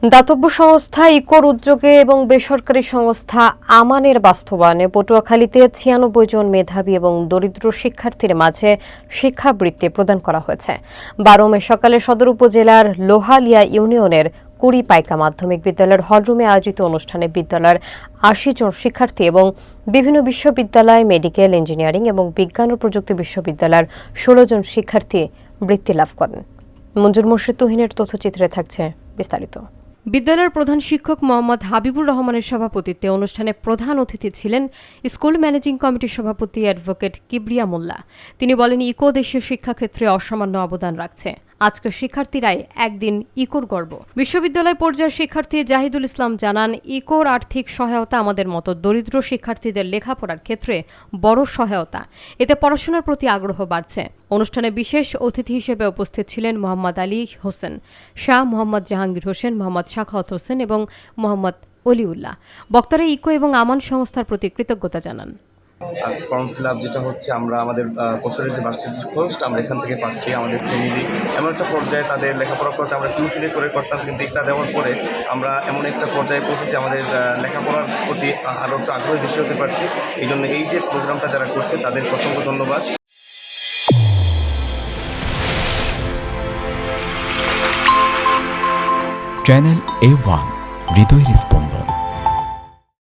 দাতব্য সংস্থা ইকোর উদ্যোগে এবং বেসরকারি সংস্থা আমানের বাস্তবায়নে পটুয়াখালীতে ৯৬ জন মেধাবী এবং দরিদ্র শিক্ষার্থীর মাঝে শিক্ষাবৃত্তি প্রদান করা হয়েছে। ১২ মে সকালে সদর উপজেলার লোহালিয়া ইউনিয়নের কুড়িপাইকা মাধ্যমিক বিদ্যালয়ের হলরুমে আয়োজিত অনুষ্ঠানে বিদ্যালয়ের ৮০ জন শিক্ষার্থী এবং বিভিন্ন বিশ্ববিদ্যালয়, মেডিকেল, ইঞ্জিনিয়ারিং এবং বিজ্ঞান ও প্রযুক্তি বিশ্ববিদ্যালয়ের ১৬ জন শিক্ষার্থী বৃত্তি লাভ করেন। মঞ্জুর মোর্শেদ তুহিনের তথ্যচিত্রে থাকছে বিস্তারিত। বিদ্যালয়ের প্রধান শিক্ষক মোহাম্মদ হাবিবুর রহমানের সভাপতিত্বে অনুষ্ঠানে প্রধান অতিথি ছিলেন স্কুল ম্যানেজিং কমিটির সভাপতি অ্যাডভোকেট কিবরিয়া মোল্লা। তিনি বলেন, ইকো দেশের শিক্ষাক্ষেত্রে অসামান্য অবদান রাখছে। আজকের শিক্ষার্থীরাই একদিন ইকোর গর্ব। বিশ্ববিদ্যালয় পর্যায়ের শিক্ষার্থী জাহিদুল ইসলাম জানান, ইকোর আর্থিক সহায়তা আমাদের মতো দরিদ্র শিক্ষার্থীদের লেখাপড়ার ক্ষেত্রে বড় সহায়তা। এতে পড়াশোনার প্রতি আগ্রহ বাড়ছে। অনুষ্ঠানে বিশেষ অতিথি হিসেবে উপস্থিত ছিলেন মোহাম্মদ আলী হোসেন, শাহ মোহাম্মদ জাহাঙ্গীর হোসেন, মোহাম্মদ শাখাওয়াত হোসেন এবং মোহাম্মদ অলিউল্লাহ। বক্তারা ইকো এবং আমান সংস্থার প্রতি কৃতজ্ঞতা জানান। ফর্ম ফিল আপ যেটা হচ্ছে, আমরা আমাদের বছরের যে ভার্সিটির খরচটা আমরা এখান থেকে পাচ্ছি। আমাদের ফ্যামিলি এমন একটা পর্যায়ে তাদের লেখাপড়া খরচ আমরা টিউশনি করে করতাম, কিন্তু এটা দেওয়ার পরে আমরা এমন একটা পর্যায়ে পৌঁছেছি আমাদের লেখাপড়ার প্রতি আরও একটু আগ্রহী বেশি হতে পারছি। এই জন্য এই যে প্রোগ্রামটা যারা করছে তাদের অসংখ্য ধন্যবাদ। চ্যানেল A1 হৃদয়ের